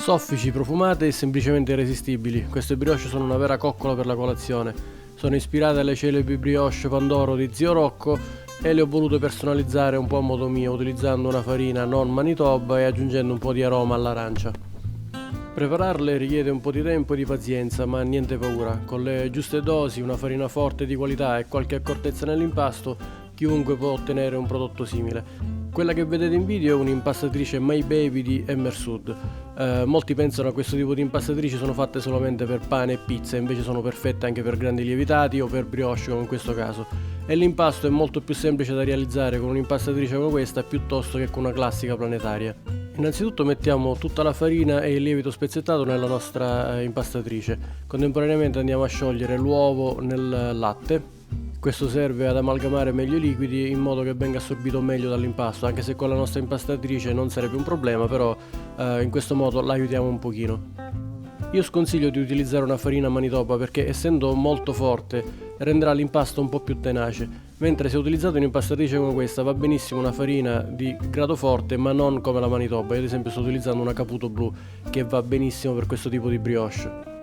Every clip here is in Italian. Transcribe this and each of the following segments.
Soffici, profumate e semplicemente irresistibili, queste brioche sono una vera coccola per la colazione. Sono ispirate alle celebri brioche Pandoro di Zio Rocco e le ho volute personalizzare un po' a modo mio, utilizzando una farina non Manitoba e aggiungendo un po' di aroma all'arancia. Prepararle richiede un po' di tempo e di pazienza, ma niente paura. Con le giuste dosi, una farina forte di qualità e qualche accortezza nell'impasto, chiunque può ottenere un prodotto simile. Quella che vedete in video è un'impastatrice My Baby di Emersud. Molti pensano che questo tipo di impastatrici sono fatte solamente per pane e pizza, invece sono perfette anche per grandi lievitati o per brioche come in questo caso. E l'impasto è molto più semplice da realizzare con un'impastatrice come questa piuttosto che con una classica planetaria. Innanzitutto mettiamo tutta la farina e il lievito spezzettato nella nostra impastatrice. Contemporaneamente andiamo a sciogliere l'uovo nel latte. Questo serve ad amalgamare meglio i liquidi in modo che venga assorbito meglio dall'impasto, anche se con la nostra impastatrice non sarebbe un problema, però in questo modo l'aiutiamo un pochino. Io sconsiglio di utilizzare una farina Manitoba perché essendo molto forte renderà l'impasto un po' più tenace, mentre se utilizzate un'impastatrice come questa va benissimo una farina di grado forte ma non come la Manitoba. Io ad esempio sto utilizzando una Caputo Blu che va benissimo per questo tipo di brioche.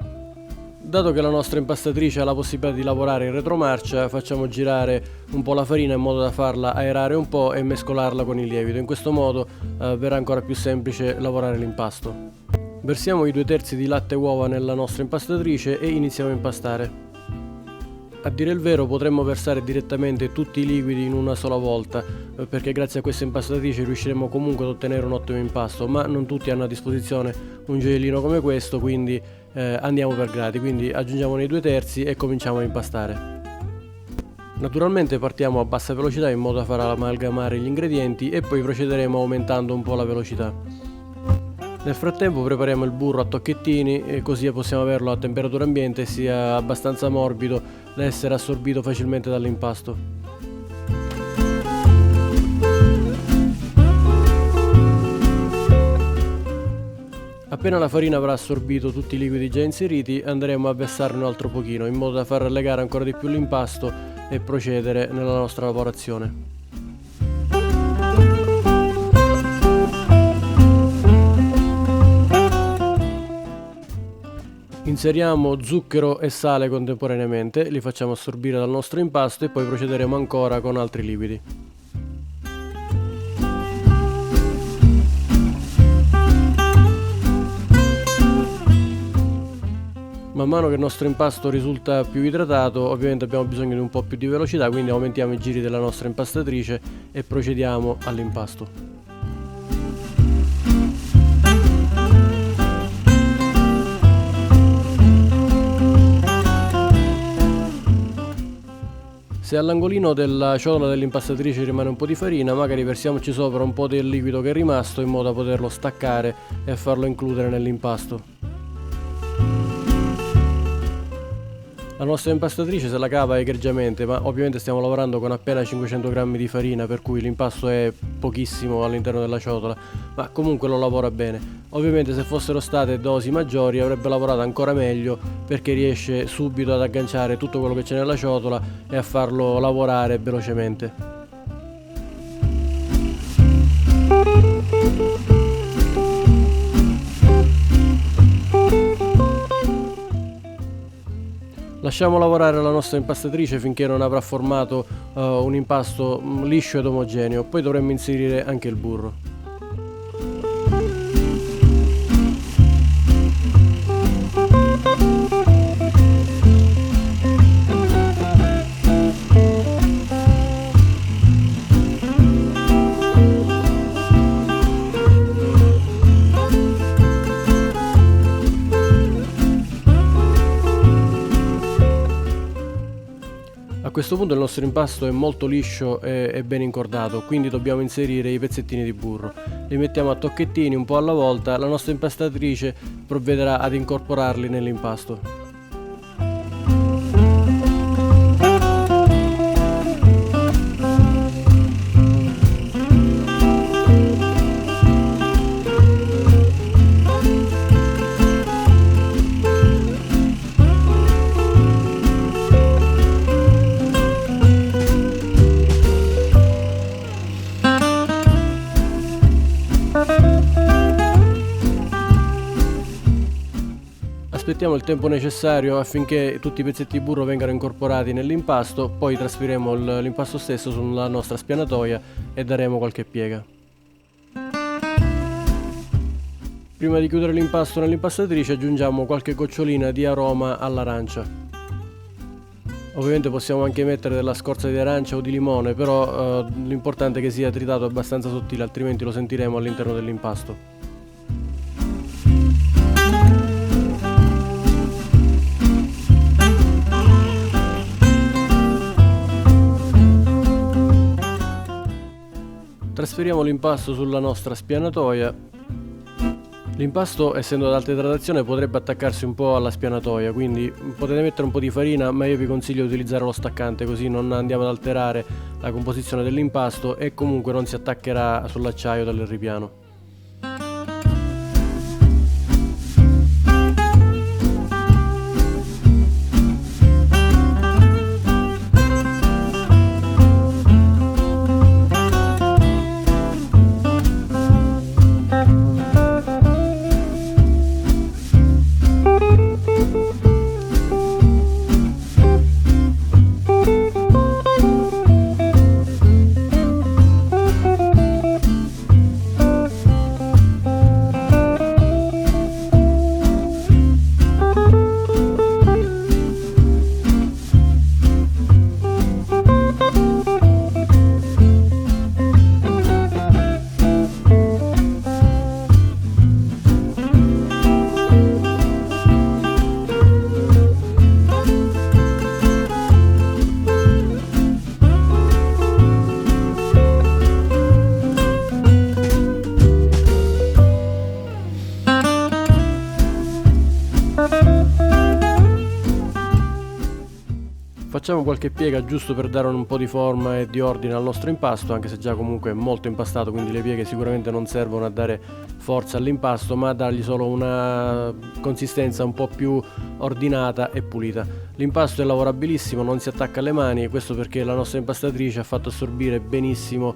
Dato che la nostra impastatrice ha la possibilità di lavorare in retromarcia, facciamo girare un po' la farina in modo da farla aerare un po' e mescolarla con il lievito. In questo modo verrà ancora più semplice lavorare l'impasto. Versiamo i 2/3 di latte e uova nella nostra impastatrice e iniziamo a impastare. A dire il vero potremmo versare direttamente tutti i liquidi in una sola volta, perché grazie a questa impastatrice riusciremo comunque ad ottenere un ottimo impasto, ma non tutti hanno a disposizione un gioiellino come questo, quindi andiamo per gradi, quindi aggiungiamo nei 2/3 e cominciamo a impastare. Naturalmente partiamo a bassa velocità in modo da far amalgamare gli ingredienti e poi procederemo aumentando un po' la velocità. Nel frattempo prepariamo il burro a tocchettini e così possiamo averlo a temperatura ambiente e sia abbastanza morbido da essere assorbito facilmente dall'impasto. Appena la farina avrà assorbito tutti i liquidi già inseriti, andremo a versarne un altro pochino in modo da far legare ancora di più l'impasto e procedere nella nostra lavorazione. Inseriamo zucchero e sale contemporaneamente, li facciamo assorbire dal nostro impasto e poi procederemo ancora con altri liquidi. Man mano che il nostro impasto risulta più idratato, ovviamente abbiamo bisogno di un po' più di velocità, quindi aumentiamo i giri della nostra impastatrice e procediamo all'impasto. Se all'angolino della ciotola dell'impastatrice rimane un po' di farina, magari versiamoci sopra un po' del liquido che è rimasto in modo da poterlo staccare e farlo includere nell'impasto. La nostra impastatrice se la cava egregiamente, ma ovviamente stiamo lavorando con appena 500 grammi di farina, per cui l'impasto è pochissimo all'interno della ciotola, ma comunque lo lavora bene. Ovviamente se fossero state dosi maggiori avrebbe lavorato ancora meglio, perché riesce subito ad agganciare tutto quello che c'è nella ciotola e a farlo lavorare velocemente. Lasciamo lavorare la nostra impastatrice finché non avrà formato un impasto liscio ed omogeneo, poi dovremmo inserire anche il burro. A questo punto il nostro impasto è molto liscio e ben incordato, quindi dobbiamo inserire i pezzettini di burro. Li mettiamo a tocchettini un po' alla volta, la nostra impastatrice provvederà ad incorporarli nell'impasto. Aspettiamo il tempo necessario affinché tutti i pezzetti di burro vengano incorporati nell'impasto, poi trasferiremo l'impasto stesso sulla nostra spianatoia e daremo qualche piega. Prima di chiudere l'impasto nell'impastatrice aggiungiamo qualche gocciolina di aroma all'arancia. Ovviamente possiamo anche mettere della scorza di arancia o di limone, però l'importante è che sia tritato abbastanza sottile, altrimenti lo sentiremo all'interno dell'impasto. Trasferiamo l'impasto sulla nostra spianatoia. L'impasto, essendo ad alta idratazione, potrebbe attaccarsi un po' alla spianatoia, quindi potete mettere un po' di farina, ma io vi consiglio di utilizzare lo staccante, così non andiamo ad alterare la composizione dell'impasto e comunque non si attaccherà sull'acciaio del ripiano. Facciamo qualche piega giusto per dare un po' di forma e di ordine al nostro impasto, anche se già comunque è molto impastato, quindi le pieghe sicuramente non servono a dare forza all'impasto, ma a dargli solo una consistenza un po' più ordinata e pulita. L'impasto è lavorabilissimo, non si attacca alle mani, questo perché la nostra impastatrice ha fatto assorbire benissimo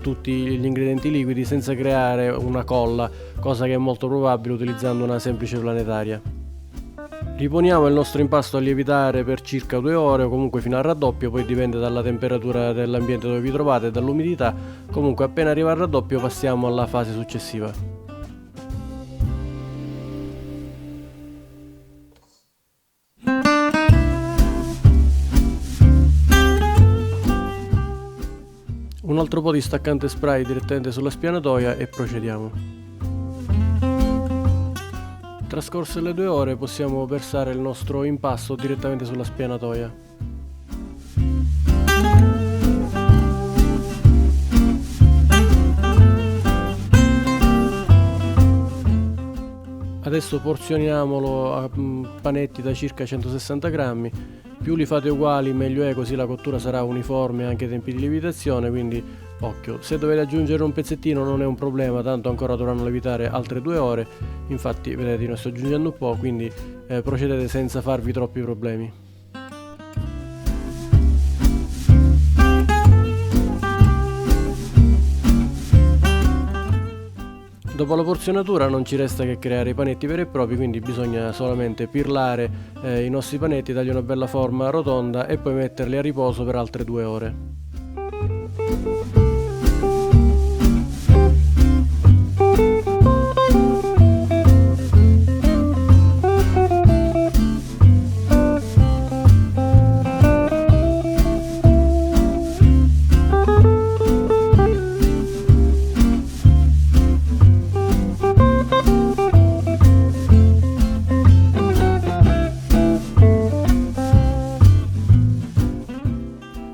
tutti gli ingredienti liquidi senza creare una colla, cosa che è molto probabile utilizzando una semplice planetaria. Riponiamo il nostro impasto a lievitare per circa 2 ore o comunque fino al raddoppio, poi dipende dalla temperatura dell'ambiente dove vi trovate e dall'umidità. Comunque appena arriva al raddoppio passiamo alla fase successiva. Un altro po' di staccante spray direttamente sulla spianatoia e procediamo. Trascorse le 2 ore possiamo versare il nostro impasto direttamente sulla spianatoia. Adesso porzioniamolo a panetti da circa 160 grammi, più li fate uguali meglio è, così la cottura sarà uniforme anche ai tempi di lievitazione, quindi occhio, se dovete aggiungere un pezzettino non è un problema, tanto ancora dovranno lievitare altre 2 ore, infatti vedete io ne sto aggiungendo un po', quindi procedete senza farvi troppi problemi. Dopo la porzionatura non ci resta che creare i panetti veri e propri, quindi bisogna solamente pirlare i nostri panetti, dargli una bella forma rotonda e poi metterli a riposo per altre 2 ore.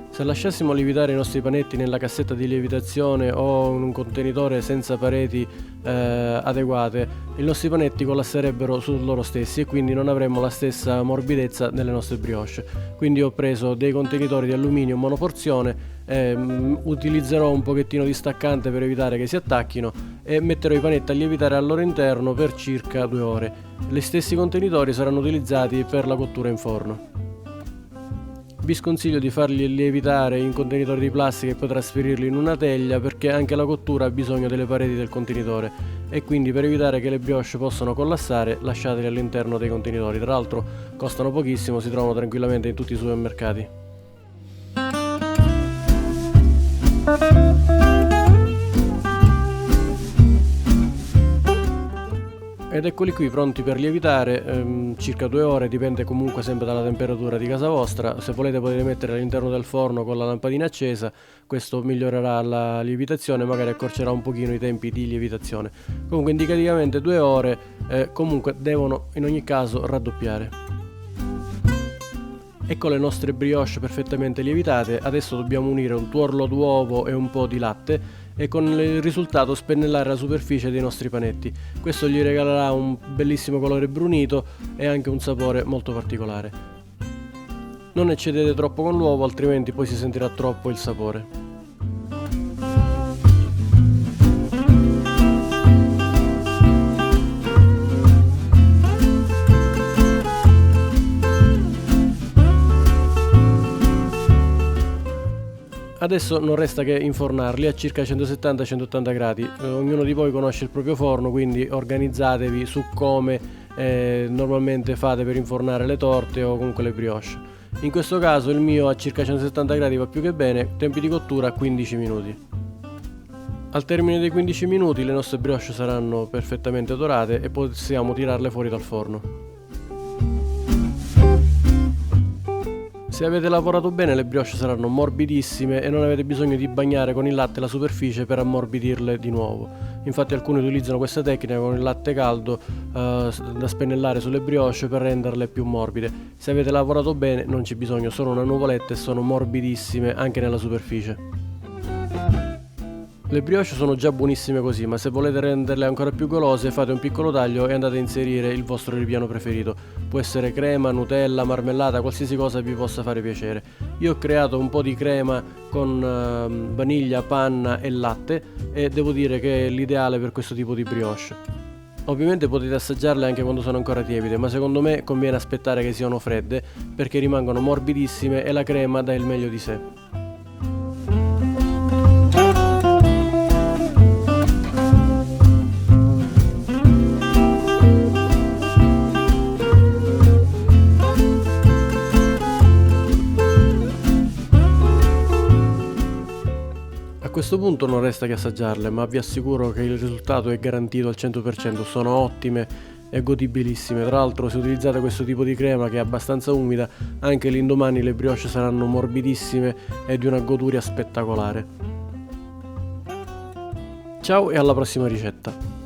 Se lasciassimo lievitare i nostri panetti nella cassetta di lievitazione o in un contenitore senza pareti adeguate, i nostri panetti collasserebbero su loro stessi e quindi non avremmo la stessa morbidezza delle nostre brioche. Quindi ho preso dei contenitori di alluminio monoporzione, utilizzerò un pochettino di staccante per evitare che si attacchino e metterò i panetti a lievitare al loro interno per circa 2 ore. Gli stessi contenitori saranno utilizzati per la cottura in forno. Vi sconsiglio di farli lievitare in contenitori di plastica e poi trasferirli in una teglia, perché anche la cottura ha bisogno delle pareti del contenitore e quindi per evitare che le brioche possano collassare lasciatele all'interno dei contenitori. Tra l'altro costano pochissimo, si trovano tranquillamente in tutti i supermercati. Ed eccoli qui pronti per lievitare, circa 2 ore, dipende comunque sempre dalla temperatura di casa vostra. Se volete potete mettere all'interno del forno con la lampadina accesa, questo migliorerà la lievitazione, magari accorcerà un pochino i tempi di lievitazione. Comunque indicativamente 2 ore, comunque devono in ogni caso raddoppiare. Ecco le nostre brioche perfettamente lievitate. Adesso dobbiamo unire un tuorlo d'uovo e un po' di latte e con il risultato spennellare la superficie dei nostri panetti. Questo gli regalerà un bellissimo colore brunito e anche un sapore molto particolare. Non eccedete troppo con l'uovo, altrimenti poi si sentirà troppo il sapore. Adesso non resta che infornarli a circa 170-180 gradi. Ognuno di voi conosce il proprio forno, quindi organizzatevi su come normalmente fate per infornare le torte o comunque le brioche. In questo caso il mio a circa 170 gradi va più che bene, tempi di cottura 15 minuti. Al termine dei 15 minuti le nostre brioche saranno perfettamente dorate e possiamo tirarle fuori dal forno. Se avete lavorato bene le brioche saranno morbidissime e non avete bisogno di bagnare con il latte la superficie per ammorbidirle di nuovo. Infatti alcuni utilizzano questa tecnica con il latte caldo da spennellare sulle brioche per renderle più morbide. Se avete lavorato bene non c'è bisogno, sono una nuvoletta e sono morbidissime anche nella superficie. Le brioche sono già buonissime così, ma se volete renderle ancora più golose fate un piccolo taglio e andate a inserire il vostro ripiano preferito. Può essere crema, Nutella, marmellata, qualsiasi cosa vi possa fare piacere. Io ho creato un po' di crema con vaniglia, panna e latte e devo dire che è l'ideale per questo tipo di brioche. Ovviamente potete assaggiarle anche quando sono ancora tiepide, ma secondo me conviene aspettare che siano fredde perché rimangono morbidissime e la crema dà il meglio di sé. A questo punto non resta che assaggiarle, ma vi assicuro che il risultato è garantito al 100%, sono ottime e godibilissime. Tra l'altro se utilizzate questo tipo di crema che è abbastanza umida, anche l'indomani le brioche saranno morbidissime e di una goduria spettacolare. Ciao e alla prossima ricetta!